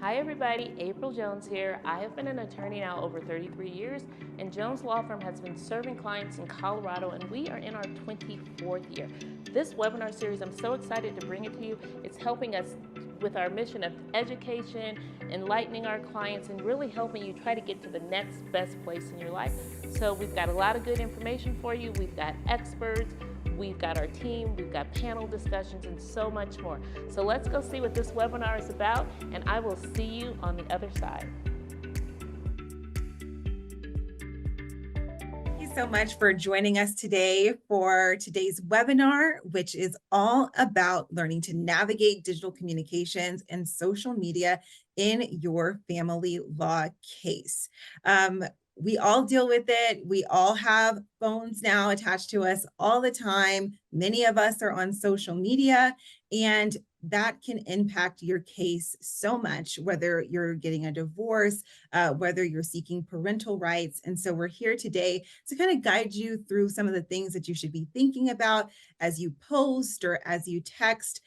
Hi everybody, April Jones here. I have been an attorney now over 33 years, and Jones Law Firm has been serving clients in Colorado, and we are in our 24th year. This webinar series, I'm so excited to bring it to you. It's helping us with our mission of education, enlightening our clients, and really helping you try to get to the next best place in your life. So we've got a lot of good information for you. We've got experts, we've got our team, we've got panel discussions, and so much more. So let's go see what this webinar is about, and I will see you on the other side. Thank you so much for joining us today for today's webinar, which is all about learning to navigate digital communications and social media in your family law case. We all deal with it. We all have phones now attached to us all the time. Many of us are on social media, and that can impact your case so much, whether you're getting a divorce, whether you're seeking parental rights. And so we're here today to kind of guide you through some of the things that you should be thinking about as you post or as you text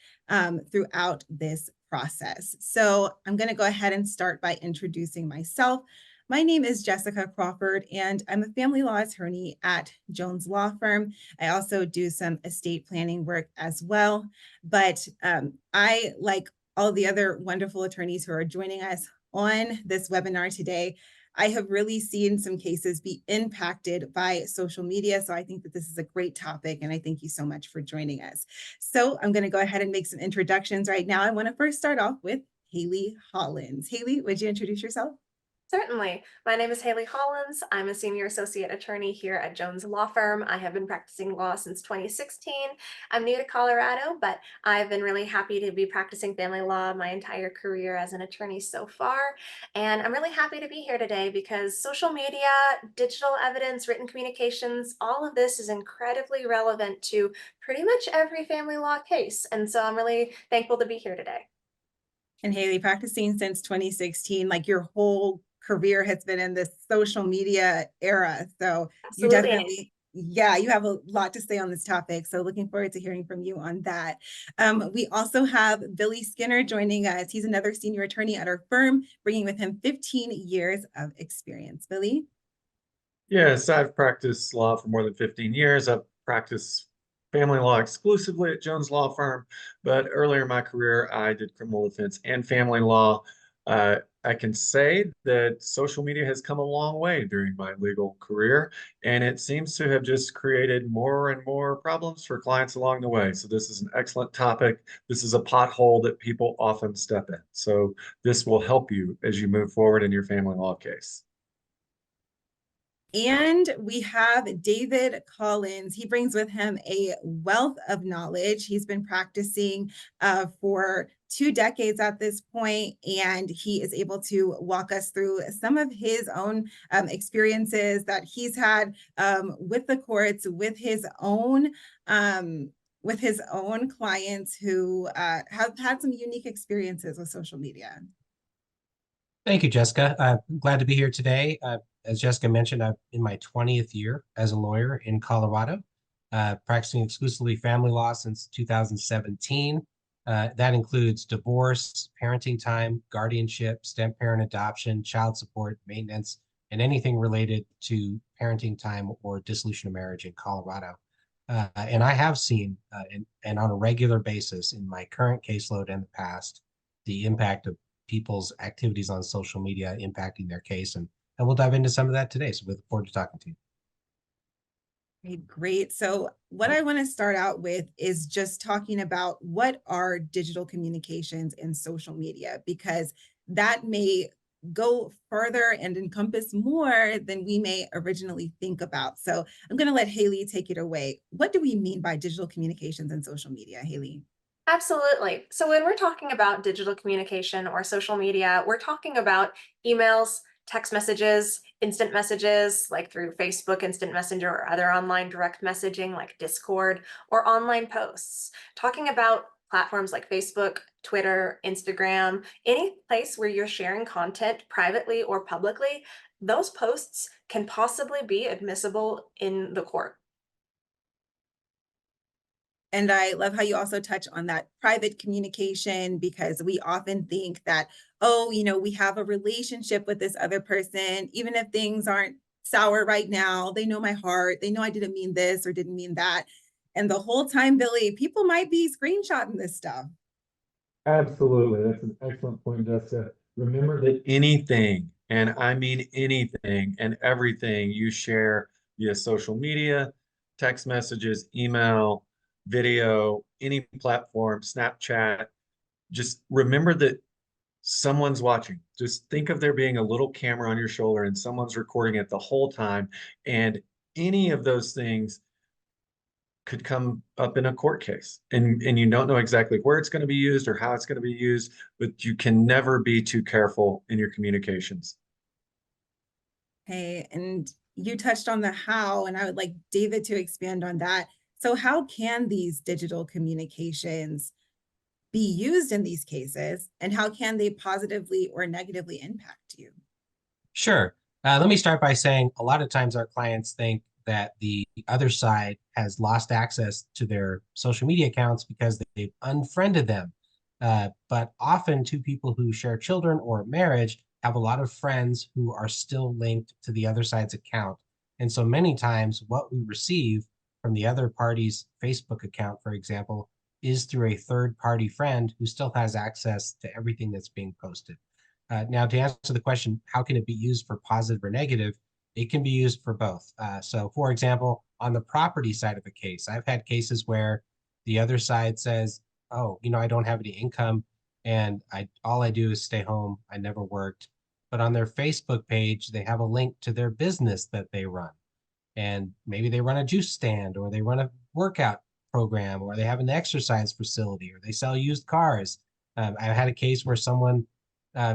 throughout this process. So I'm going to go ahead and start by introducing myself. My name is Jessica Crawford, and I'm a family law attorney at Jones Law Firm. I also do some estate planning work as well. But I, like all the other wonderful attorneys who are joining us on this webinar today, I have really seen some cases be impacted by social media. So I think that this is a great topic, and I thank you so much for joining us. So I'm going to go ahead and make some introductions right now. I want to first start off with Haley Hollins. Haley, would you introduce yourself? Certainly. My name is Haley Hollins. I'm a senior associate attorney here at Jones Law Firm. I have been practicing law since 2016. I'm new to Colorado, but I've been really happy to be practicing family law my entire career as an attorney so far. And I'm really happy to be here today because social media, digital evidence, written communications, all of this is incredibly relevant to pretty much every family law case. And so I'm really thankful to be here today. And Haley, practicing since 2016, like your whole career has been in this social media era. So you Absolutely. definitely, yeah, you have a lot to say on this topic. So looking forward to hearing from you on that. We also have Billy Skinner joining us. He's another senior attorney at our firm, bringing with him 15 years of experience. Billy? Yes, I've practiced law for more than 15 years. I've practiced family law exclusively at Jones Law Firm, but earlier in my career, I did criminal defense and family law. I can say that social media has come a long way during my legal career, and it seems to have just created more and more problems for clients along the way. So this is an excellent topic. This is a pothole that people often step in. So this will help you as you move forward in your family law case. And we have David Collins. He brings with him a wealth of knowledge. He's been practicing for 2 decades at this point, and he is able to walk us through some of his own experiences that he's had with the courts, with his own clients who have had some unique experiences with social media. Thank you, Jessica. I'm glad to be here today. As Jessica mentioned, I'm in my 20th year as a lawyer in Colorado, practicing exclusively family law since 2017. That includes divorce, parenting time, guardianship, step parent adoption, child support, maintenance, and anything related to parenting time or dissolution of marriage in Colorado. And I have seen, and on a regular basis in my current caseload and the past, the impact of people's activities on social media impacting their case. And we'll dive into some of that today. So we look forward to talking to you. Okay, great. So what I want to start out with is just talking about what are digital communications and social media, because that may go further and encompass more than we may originally think about. So I'm going to let Haley take it away. What do we mean by digital communications and social media, Haley? Absolutely. So when we're talking about digital communication or social media, we're talking about emails, text messages, instant messages like through Facebook Instant Messenger or other online direct messaging like Discord, or online posts. Talking about platforms like Facebook, Twitter, Instagram, any place where you're sharing content privately or publicly, those posts can possibly be admissible in the court. And I love how you also touch on that private communication, because we often think that, oh, we have a relationship with this other person, even if things aren't sour right now, they know my heart, they know I didn't mean this or didn't mean that. And the whole time, Billy, people might be screenshotting this stuff. Absolutely. That's an excellent point, Jessica. Remember that anything, and I mean anything and everything you share via social media, text messages, email, video, any platform, Snapchat, just remember that someone's watching. Just think of there being a little camera on your shoulder and someone's recording it the whole time. And any of those things could come up in a court case, and you don't know exactly where it's going to be used or how it's going to be used, but you can never be too careful in your communications. Hey, and you touched on the how, and I would like David to expand on that. So how can these digital communications be used in these cases, and how can they positively or negatively impact you? Sure. Let me start by saying a lot of times our clients think that the other side has lost access to their social media accounts because they've unfriended them. But often, two people who share children or marriage have a lot of friends who are still linked to the other side's account. And so many times, what we receive from the other party's Facebook account, for example, is through a third party friend who still has access to everything that's being posted. Now, to answer the question, how can it be used for positive or negative? It can be used for both. So, for example, on the property side of a case, I've had cases where the other side says, "Oh, I don't have any income, and I all I do is stay home. I never worked." But on their Facebook page, they have a link to their business that they run, and maybe they run a juice stand, or they run a workout program, or they have an exercise facility, or they sell used cars. I had a case where someone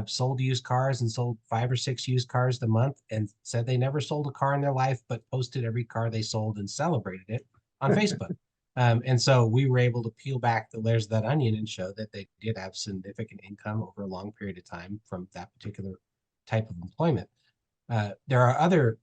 sold used cars and sold 5 or 6 used cars a month and said they never sold a car in their life, but posted every car they sold and celebrated it on Facebook. And so we were able to peel back the layers of that onion and show that they did have significant income over a long period of time from that particular type of employment. There are other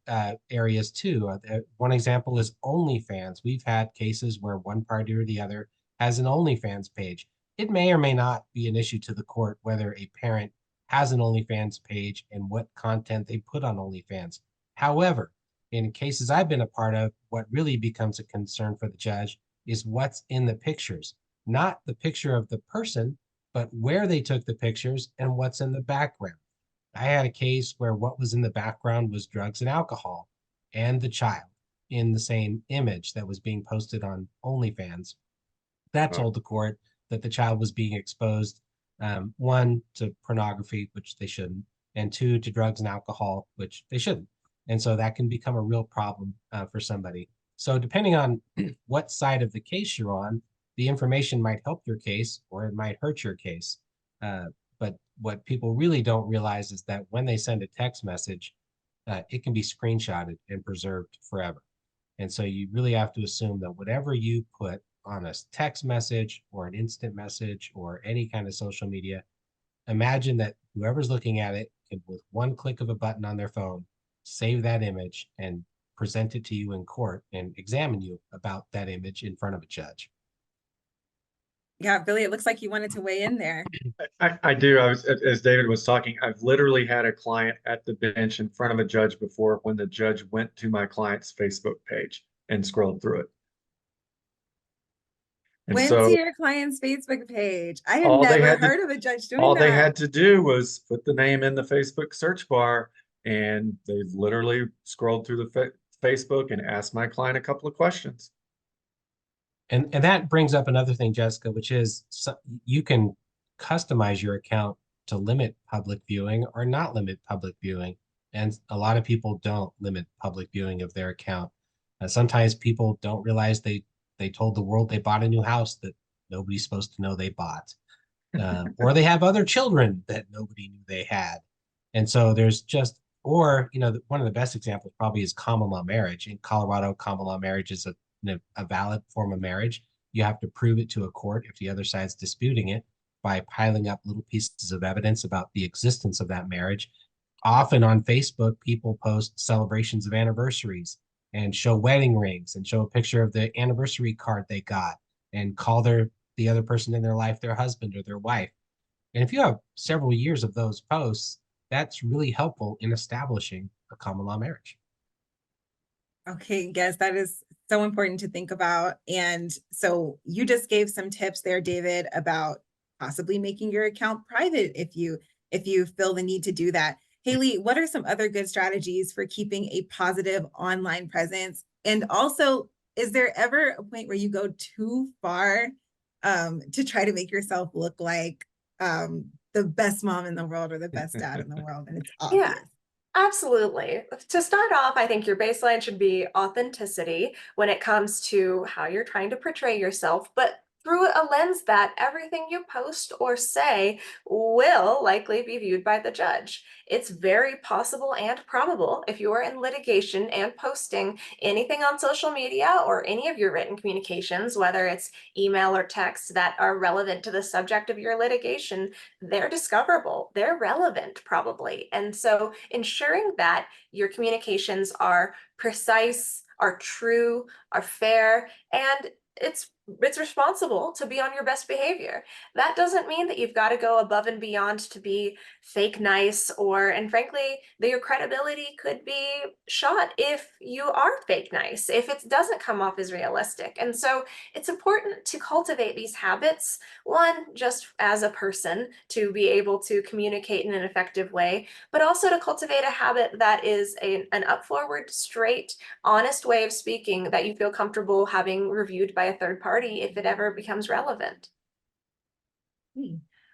areas too. One example is OnlyFans. We've had cases where one party or the other has an OnlyFans page. It may or may not be an issue to the court whether a parent has an OnlyFans page and what content they put on OnlyFans. However, in cases I've been a part of, what really becomes a concern for the judge is what's in the pictures, not the picture of the person, but where they took the pictures and what's in the background. I had a case where what was in the background was drugs and alcohol and the child in the same image that was being posted on OnlyFans. That told the court that the child was being exposed, one, to pornography, which they shouldn't, and two, to drugs and alcohol, which they shouldn't. And so that can become a real problem for somebody. So depending on what side of the case you're on, the information might help your case or it might hurt your case. But what people really don't realize is that when they send a text message, it can be screenshotted and preserved forever. And so you really have to assume that whatever you put on a text message or an instant message or any kind of social media, imagine that whoever's looking at it can, with one click of a button on their phone, save that image and present it to you in court and examine you about that image in front of a judge. Yeah, Billy, it looks like you wanted to weigh in there. I do. As David was talking, I've literally had a client at the bench in front of a judge before when the judge went to my client's Facebook page and scrolled through it. And Went to so your client's Facebook page. I had all they never had to heard of a judge doing all they that. had to do was put the name in the Facebook search bar, and they literally scrolled through the Facebook and asked my client a couple of questions. And that brings up another thing, Jessica, which is you can customize your account to limit public viewing or not limit public viewing. And a lot of people don't limit public viewing of their account. Sometimes people don't realize they told the world they bought a new house that nobody's supposed to know they bought. Or they have other children that nobody knew they had. And so there's just, or, one of the best examples probably is common law marriage. In Colorado, common law marriage is a valid form of marriage. You have to prove it to a court if the other side's disputing it by piling up little pieces of evidence about the existence of that marriage. Often on Facebook, people post celebrations of anniversaries and show wedding rings and show a picture of the anniversary card they got and call the other person in their life their husband or their wife. And if you have several years of those posts, that's really helpful in establishing a common law marriage. Okay, yes, that is so important to think about. And so you just gave some tips there, David, about possibly making your account private if you feel the need to do that. Haley, what are some other good strategies for keeping a positive online presence? And also, is there ever a point where you go too far to try to make yourself look like the best mom in the world or the best dad in the world, and it's Yeah. obvious? Absolutely. To start off, I think your baseline should be authenticity when it comes to how you're trying to portray yourself, but through a lens that everything you post or say will likely be viewed by the judge. It's very possible and probable if you are in litigation and posting anything on social media or any of your written communications, whether it's email or text that are relevant to the subject of your litigation, they're discoverable, they're relevant probably. And so ensuring that your communications are precise, are true, are fair, and it's responsible to be on your best behavior. That doesn't mean that you've got to go above and beyond to be fake nice, or and frankly that your credibility could be shot if you are fake nice, if it doesn't come off as realistic. And so it's important to cultivate these habits, one, just as a person to be able to communicate in an effective way, but also to cultivate a habit that is an up forward, straight, honest way of speaking that you feel comfortable having reviewed by a third party if it ever becomes relevant.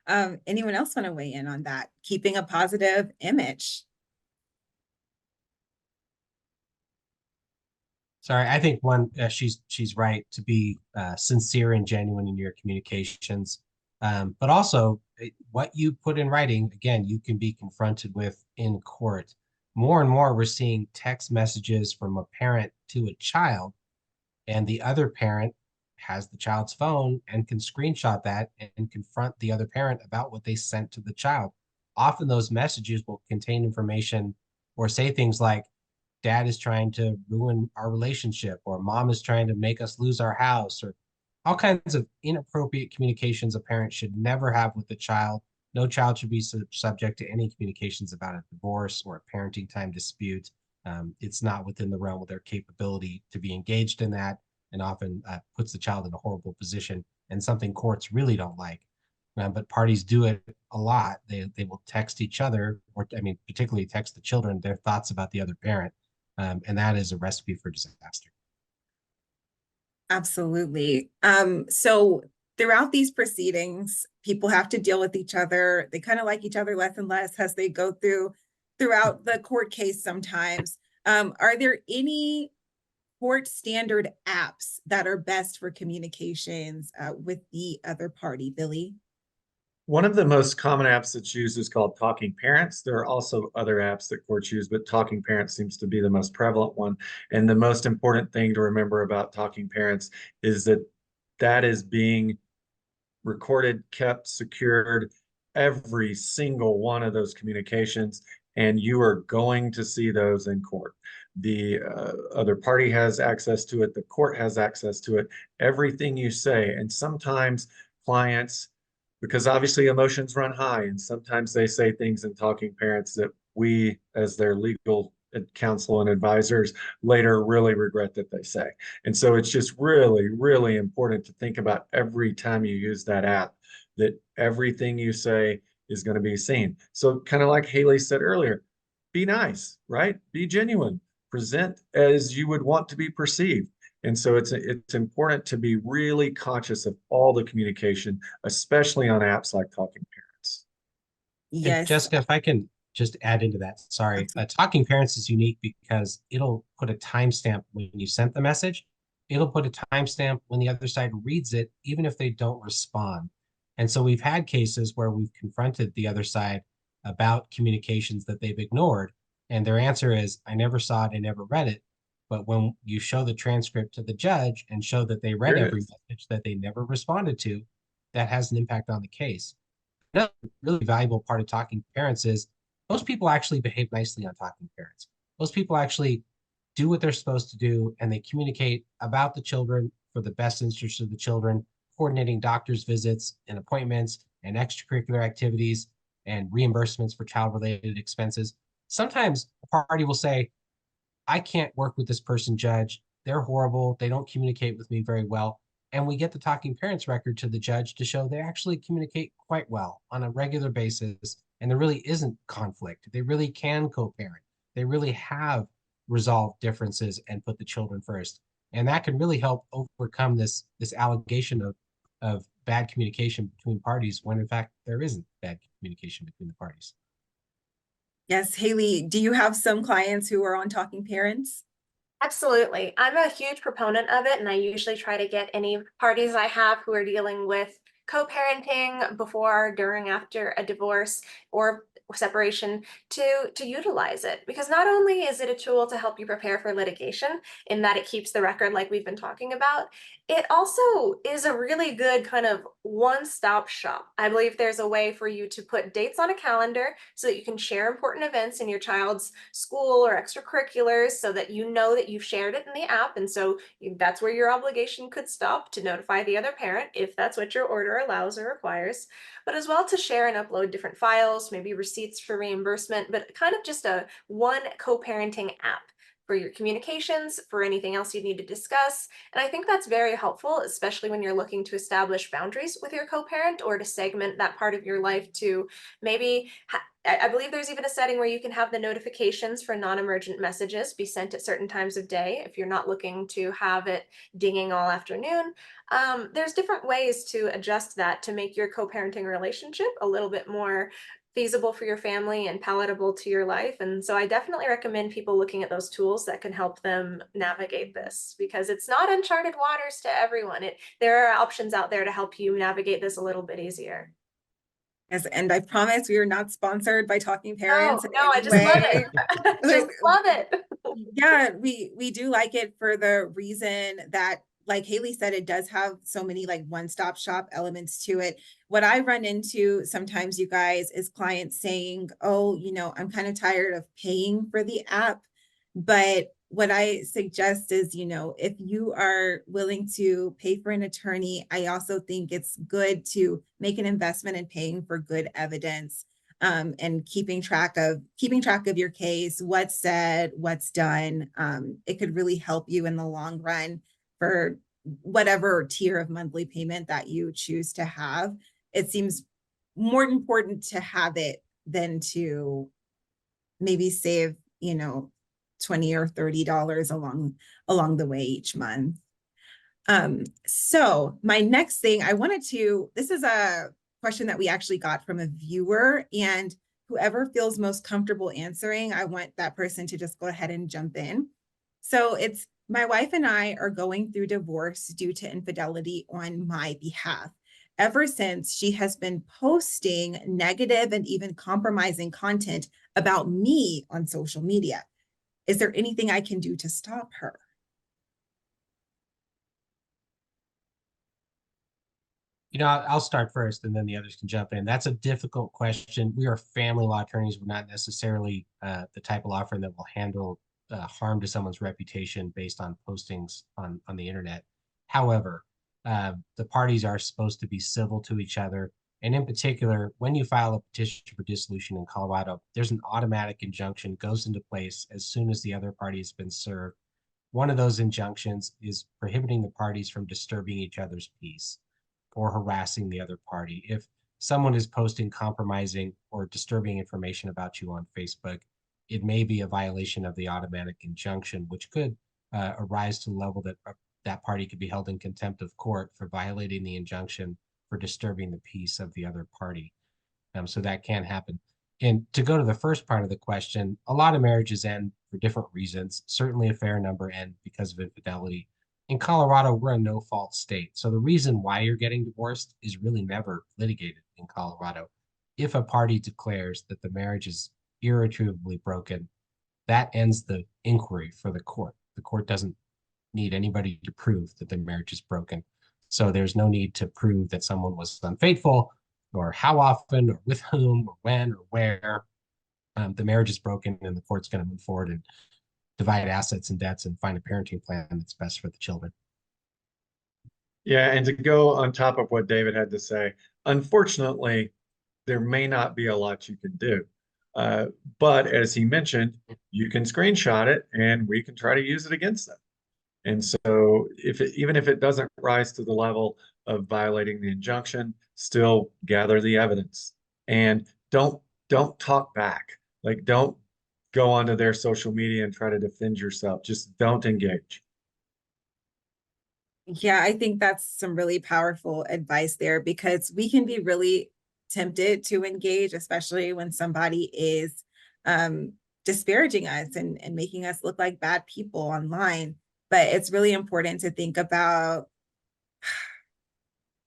Anyone else want to weigh in on that? Keeping a positive image. Sorry, I think one, she's right to be sincere and genuine in your communications, but also what you put in writing. Again, you can be confronted with in court. More and more, we're seeing text messages from a parent to a child, and the other parent has the child's phone and can screenshot that and confront the other parent about what they sent to the child. Often, those messages will contain information or say things like, dad is trying to ruin our relationship, or mom is trying to make us lose our house, or all kinds of inappropriate communications a parent should never have with the child. No child should be subject to any communications about a divorce or a parenting time dispute. It's not within the realm of their capability to be engaged in that, and often puts the child in a horrible position and something courts really don't like. But parties do it a lot. They will text each other, or I mean, particularly text the children, their thoughts about the other parent. And that is a recipe for disaster. Absolutely. So throughout these proceedings, people have to deal with each other. They kind of like each other less and less as they go throughout the court case sometimes. Are there any court standard apps that are best for communications with the other party, Billy? One of the most common apps that's used is called Talking Parents. There are also other apps that courts use, but Talking Parents seems to be the most prevalent one. And the most important thing to remember about Talking Parents is that that is being recorded, kept, secured, every single one of those communications, and you are going to see those in court. The other party has access to it, the court has access to it, everything you say. And sometimes clients, because obviously emotions run high, and sometimes they say things in Talking Parents that we, as their legal counsel and advisors, later really regret that they say. And so it's just really, really important to think about every time you use that app that everything you say is going to be seen. So kind of like Haley said earlier, be nice, right? Be genuine, present as you would want to be perceived. And so it's important to be really conscious of all the communication, especially on apps like Talking Parents. And Yes. Jessica, if I can just add into that, sorry, Talking Parents is unique because it'll put a timestamp when you sent the message. It'll put a timestamp when the other side reads it, even if they don't respond. And so we've had cases where we've confronted the other side about communications that they've ignored. And their answer is, I never saw it, I never read it. But when you show the transcript to the judge and show that they read every message that they never responded to, that has an impact on the case. Another really valuable part of Talking Parents is most people actually behave nicely on Talking Parents. Most people actually do what they're supposed to do, and they communicate about the children for the best interest of the children, coordinating doctor's visits and appointments and extracurricular activities and reimbursements for child-related expenses. Sometimes a party will say, I can't work with this person, judge. They're horrible. They don't communicate with me very well. And we get the talking parents record to the judge to show they actually communicate quite well on a regular basis. And there really isn't conflict. They really can co-parent. They really have resolved differences and put the children first. And that can really help overcome this allegation of bad communication between parties when in fact there isn't bad communication between the parties. Yes, Haley, do you have some clients who are on Talking Parents? Absolutely. I'm a huge proponent of it, and I usually try to get any parties I have who are dealing with co-parenting before, during, after a divorce or separation to utilize it, because not only is it a tool to help you prepare for litigation in that it keeps the record like we've been talking about, it also is a really good kind of one-stop shop. I believe there's a way for you to put dates on a calendar so that you can share important events in your child's school or extracurriculars, so that you know that you've shared it in the app, and so that's where your obligation could stop, to notify the other parent if that's what your order allows or requires, but as well to share and upload different files, maybe receipts for reimbursement, but kind of just a one co-parenting app for your communications, for anything else you need to discuss. And I think that's very helpful, especially when you're looking to establish boundaries with your co-parent or to segment that part of your life to maybe I believe there's even a setting where you can have the notifications for non-emergent messages be sent at certain times of day if you're not looking to have it dinging all afternoon. There's different ways to adjust that to make your co-parenting relationship a little bit more feasible for your family and palatable to your life. And so I definitely recommend people looking at those tools that can help them navigate this, because it's not uncharted waters to everyone. There are options out there to help you navigate this a little bit easier. Yes, and I promise we are not sponsored by Talking Parents in No, I any just love way. it. Just love it. Yeah, we do like it for the reason that, like Haley said, it does have so many like one-stop shop elements to it. What I run into sometimes, you guys, is clients saying, oh, I'm kind of tired of paying for the app. But what I suggest is, if you are willing to pay for an attorney, I also think it's good to make an investment in paying for good evidence, and keeping track of your case, what's said, what's done. It could really help you in the long run for whatever tier of monthly payment that you choose to have. It seems more important to have it than to maybe save, $20 or $30 along the way each month. So my next thing this is a question that we actually got from a viewer, and whoever feels most comfortable answering, I want that person to just go ahead and jump in. So it's, my wife and I are going through divorce due to infidelity on my behalf. Ever since, she has been posting negative and even compromising content about me on social media. Is there anything I can do to stop her? I'll start first and then the others can jump in. That's a difficult question. We are family law attorneys. We're not necessarily the type of law firm that will handle harm to someone's reputation based on postings on the internet. However, the parties are supposed to be civil to each other. And in particular, when you file a petition for dissolution in Colorado, there's an automatic injunction goes into place as soon as the other party has been served. One of those injunctions is prohibiting the parties from disturbing each other's peace or harassing the other party. If someone is posting compromising or disturbing information about you on Facebook, it may be a violation of the automatic injunction, which could arise to the level that that party could be held in contempt of court for violating the injunction for disturbing the peace of the other party. So that can happen. And to go to the first part of the question, a lot of marriages end for different reasons. Certainly a fair number end because of infidelity. In Colorado, we're a no-fault state. So the reason why you're getting divorced is really never litigated in Colorado. If a party declares that the marriage is irretrievably broken, that ends the inquiry for the court. The court doesn't need anybody to prove that the marriage is broken. So there's no need to prove that someone was unfaithful or how often or with whom or when or where. The marriage is broken and the court's going to move forward and divide assets and debts and find a parenting plan that's best for the children. Yeah, and to go on top of what David had to say, unfortunately, there may not be a lot you can do. Uh, but as he mentioned, you can screenshot it and we can try to use it against them. And so even if it doesn't rise to the level of violating the injunction, still gather the evidence and don't talk back. Like don't go onto their social media and try to defend yourself. Just don't engage. Yeah, I think that's some really powerful advice there because we can be really tempted to engage, especially when somebody is um, disparaging us and making us look like bad people online. But it's really important to think about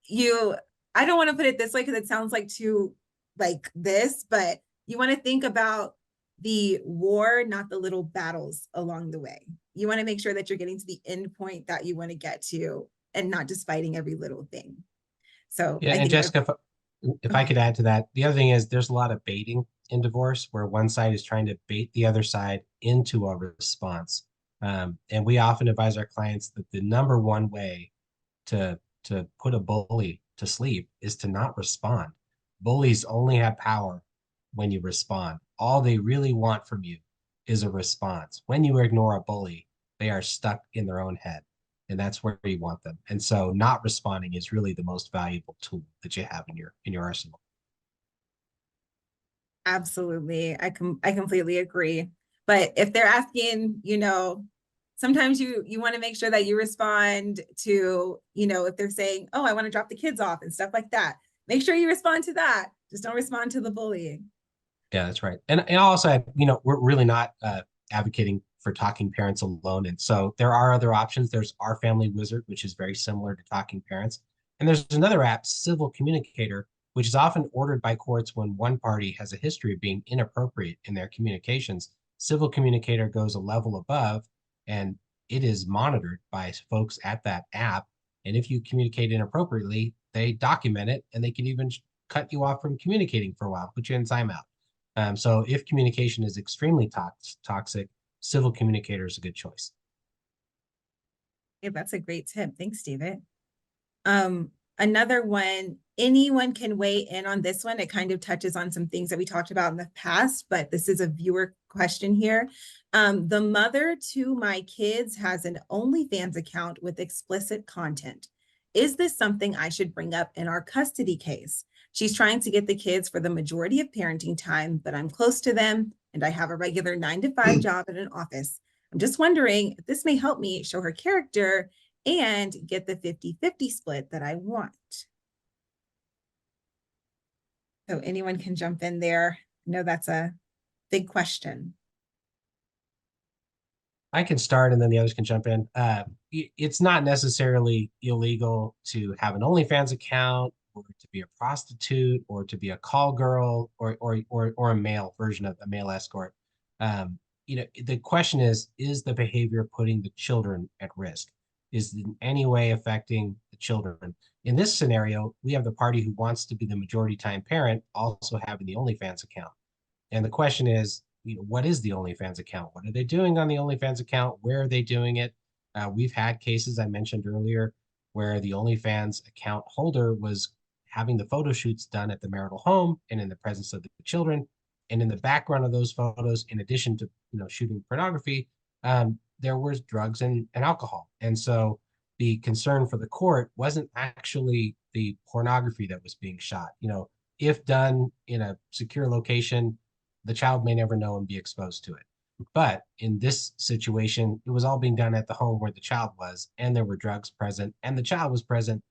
you. I don't want to put it this way because it sounds like too like this, but you want to think about the war, not the little battles along the way. You want to make sure that you're getting to the end point that you want to get to and not just fighting every little thing. So Yeah, I and think that, Jessica, if I okay, could add to that, the other thing is there's a lot of baiting in divorce where one side is trying to bait the other side into a response. And we often advise our clients that the number one way to put a bully to sleep is to not respond. Bullies only have power when you respond. All they really want from you is a response. When you ignore a bully, they are stuck in their own head, and that's where you want them. And so, not responding is really the most valuable tool that you have in your arsenal. absolutely. I completely agree. But if they're asking, sometimes you want to make sure that you respond to, if they're saying, "Oh, I want to drop the kids off" and stuff like that. Make sure you respond to that. Just don't respond to the bullying. Yeah, that's right. And also, we're really not advocating for talking parents alone. And so there are other options. There's Our Family Wizard, which is very similar to Talking Parents. And there's another app, Civil Communicator, which is often ordered by courts when one party has a history of being inappropriate in their communications. Civil Communicator goes a level above, and it is monitored by folks at that app. And if you communicate inappropriately, they document it and they can even cut you off from communicating for a while, put you in timeout. So if communication is extremely toxic, civil communicator is a good choice. Yeah, that's a great tip. Thanks, David. Another one, anyone can weigh in on this one. It kind of touches on some things that we talked about in the past, but this is a viewer question here. The mother to my kids has an OnlyFans account with explicit content. Is this something I should bring up in our custody case? She's trying to get the kids for the majority of parenting time, but I'm close to them and I have a regular 9 to 5 job in an office. I'm just wondering if this may help me show her character and get the 50-50 split that I want. So anyone can jump in there. I know that's a big question. I can start and then the others can jump in. It's not necessarily illegal to have an OnlyFans account or to be a prostitute or to be a call girl or a male version of a male escort. The question is the behavior putting the children at risk? Is it in any way affecting the children? In this scenario, we have the party who wants to be the majority time parent also having the OnlyFans account. And the question is, what is the OnlyFans account? What are they doing on the OnlyFans account? Where are they doing it? We've had cases I mentioned earlier where the OnlyFans account holder was having the photo shoots done at the marital home and in the presence of the children. And in the background of those photos, in addition to shooting pornography, there was drugs and alcohol. And so the concern for the court wasn't actually the pornography that was being shot. If done in a secure location, the child may never know and be exposed to it. But in this situation, it was all being done at the home where the child was, and there were drugs present, and the child was present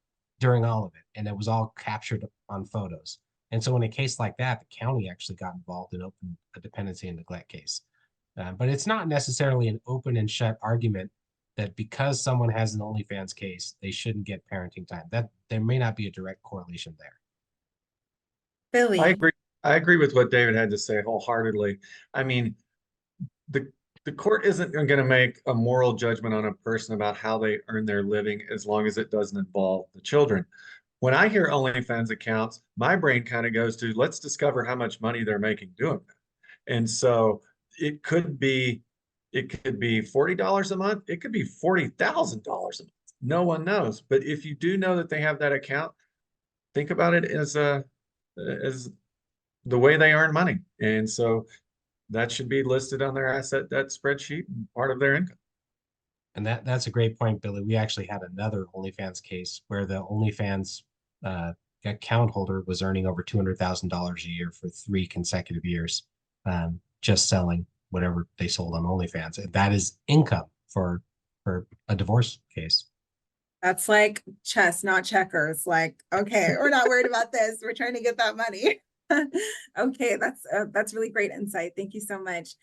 during all of it, and it was all captured on photos. And so, in a case like that, the county actually got involved and opened a dependency and neglect case. But it's not necessarily an open and shut argument that because someone has an OnlyFans case, they shouldn't get parenting time. That there may not be a direct correlation there. I Billy, agree. I agree with what David had to say wholeheartedly. I mean, the the court isn't going to make a moral judgment on a person about how they earn their living as long as it doesn't involve the children. When I hear OnlyFans accounts, my brain kind of goes to let's discover how much money they're making doing that. And so it could be it could be $40 a month, it could be $40,000 a month. No one knows. But if you do know that they have that account, think about it as the way they earn money. And so that should be listed on their asset debt spreadsheet and part of their income. And that's a great point, Billy. We actually had another OnlyFans case where the OnlyFans account holder was earning over $200,000 a year for 3 consecutive years, just selling whatever they sold on OnlyFans. And that is income for a divorce case. That's like chess, not checkers. Like, okay, we're not worried about this. We're trying to get that money. Okay, that's really great insight. Thank you so much.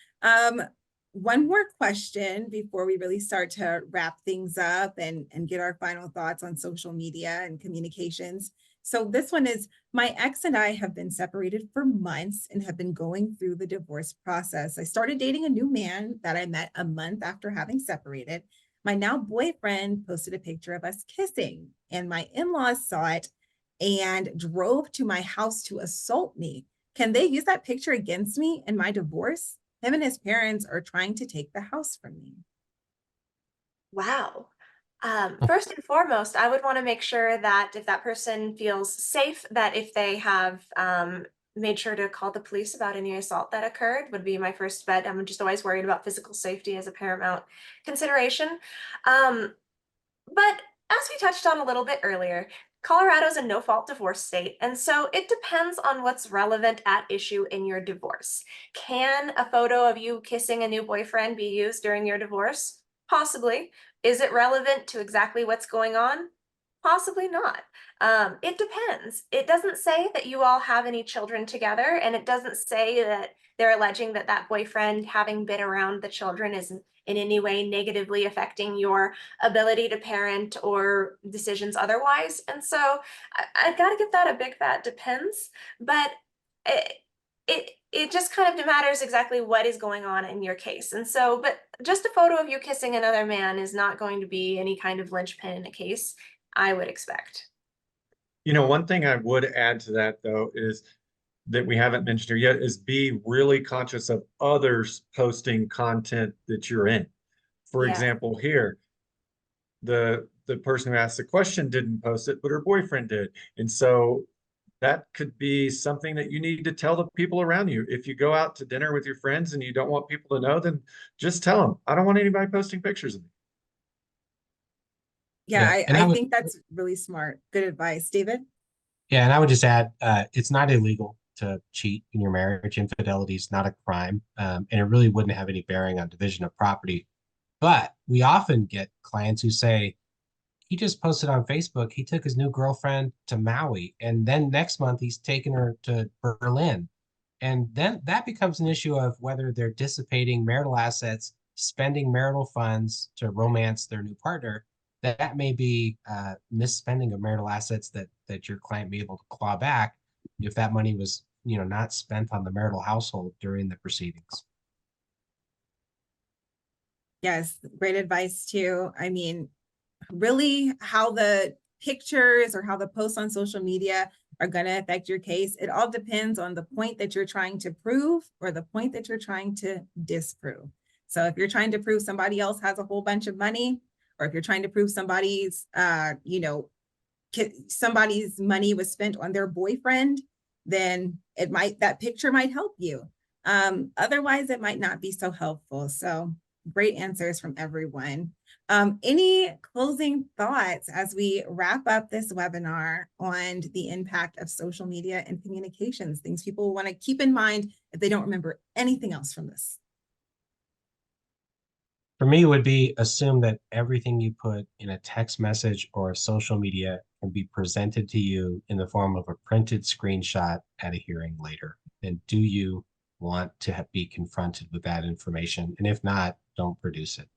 One more question before we really start to wrap things up and get our final thoughts on social media and communications. So this one is, my ex and I have been separated for months and have been going through the divorce process. I started dating a new man that I met a month after having separated. My now boyfriend posted a picture of us kissing, and my in-laws saw it and drove to my house to assault me. Can they use that picture against me in my divorce? Him and his parents are trying to take the house from me. Wow. First and foremost, I would want to make sure that if that person feels safe, that if they have made sure to call the police about any assault that occurred, would be my first bet. I'm just always worried about physical safety as a paramount consideration. But as we touched on a little bit earlier, Colorado's a no-fault divorce state, and so it depends on what's relevant at issue in your divorce. Can a photo of you kissing a new boyfriend be used during your divorce? Possibly. Is it relevant to exactly what's going on? Possibly not. It depends. It doesn't say that you all have any children together, and it doesn't say that they're alleging that that boyfriend having been around the children is in any way negatively affecting your ability to parent or decisions otherwise. And so I've got to give that a big fat depends, but it just kind of matters exactly what is going on in your case. And so, but just a photo of you kissing another man is not going to be any kind of linchpin in a case, I would expect. One thing I would add to that, though, is that we haven't mentioned here yet is be really conscious of others posting content that you're in. For Yeah. example, here, the person who asked the question didn't post it, but her boyfriend did. And so that could be something that you need to tell the people around you. If you go out to dinner with your friends and you don't want people to know, then just tell them, I don't want anybody posting pictures of me. Yeah, And I think that's really smart. Good advice. David? Yeah, and I would just add, it's not illegal to cheat in your marriage. Infidelity is not a crime, and it really wouldn't have any bearing on division of property. But we often get clients who say, he just posted on Facebook, he took his new girlfriend to Maui, and then next month he's taking her to Berlin. And then that becomes an issue of whether they're dissipating marital assets, spending marital funds to romance their new partner. That may be misspending of marital assets that your client may be able to claw back if that money was, not spent on the marital household during the proceedings. Yes, great advice too. I mean, really how the pictures or how the posts on social media are going to affect your case, it all depends on the point that you're trying to prove or the point that you're trying to disprove. So if you're trying to prove somebody else has a whole bunch of money, or if you're trying to prove somebody's somebody's money was spent on their boyfriend, then that picture might help you. Otherwise it might not be so helpful. So great answers from everyone. Any closing thoughts as we wrap up this webinar on the impact of social media and communications, things people want to keep in mind if they don't remember anything else from this? For me, it would be assume that everything you put in a text message or a social media can be presented to you in the form of a printed screenshot at a hearing later. And do you want to be confronted with that information? And if not, don't produce it.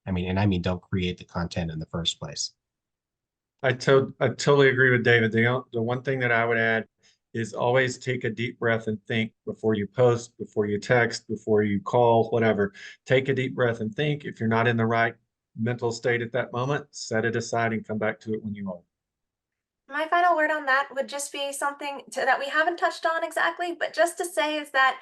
I mean, don't create the content in the first place. I totally agree with David. The one thing that I would add is always take a deep breath and think before you post, before you text, before you call, whatever. Take a deep breath and think. If you're not in the right mental state at that moment, set it aside and come back to it when you are. My final word on that would just be something that we haven't touched on exactly, but just to say is that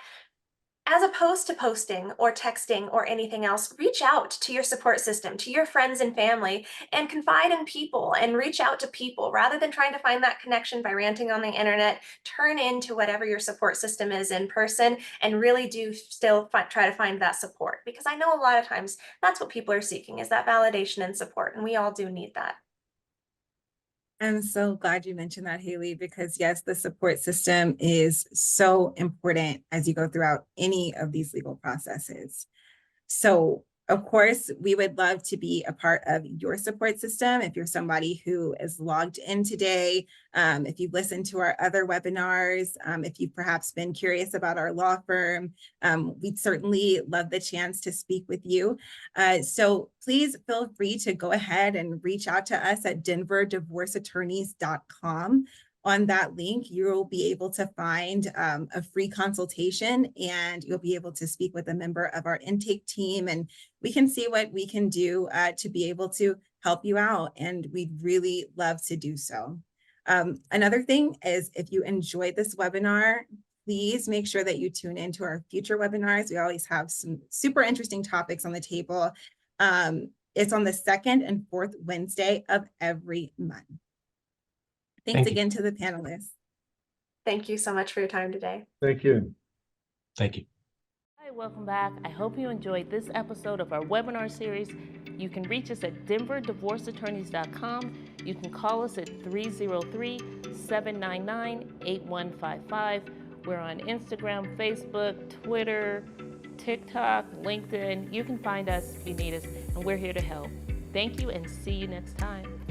As opposed to posting or texting or anything else, reach out to your support system, to your friends and family, and confide in people and reach out to people rather than trying to find that connection by ranting on the internet. Turn into whatever your support system is in person and really do still try to find that support, because I know a lot of times that's what people are seeking, is that validation and support, and we all do need that. I'm so glad you mentioned that, Haley, because yes, the support system is so important as you go throughout any of these legal processes. So, of course, we would love to be a part of your support system. If you're somebody who is logged in today, if you've listened to our other webinars, if you've perhaps been curious about our law firm, we'd certainly love the chance to speak with you. So please feel free to go ahead and reach out to us at denverdivorceattorneys.com. On that link, you'll be able to find a free consultation, and you'll be able to speak with a member of our intake team, and we can see what we can do to be able to help you out, and we'd really love to do so. Another thing is, if you enjoyed this webinar, please make sure that you tune into our future webinars. We always have some super interesting topics on the table. It's on the second and fourth Wednesday of every month. Thanks again to the panelists. Thank you so much for your time today. Thank you. Thank you. Hi, welcome back. I hope you enjoyed this episode of our webinar series. You can reach us at denverdivorceattorneys.com. You can call us at 303-799-8155. We're on Instagram, Facebook, Twitter, TikTok, LinkedIn. You can find us if you need us, and we're here to help. Thank you, and see you next time.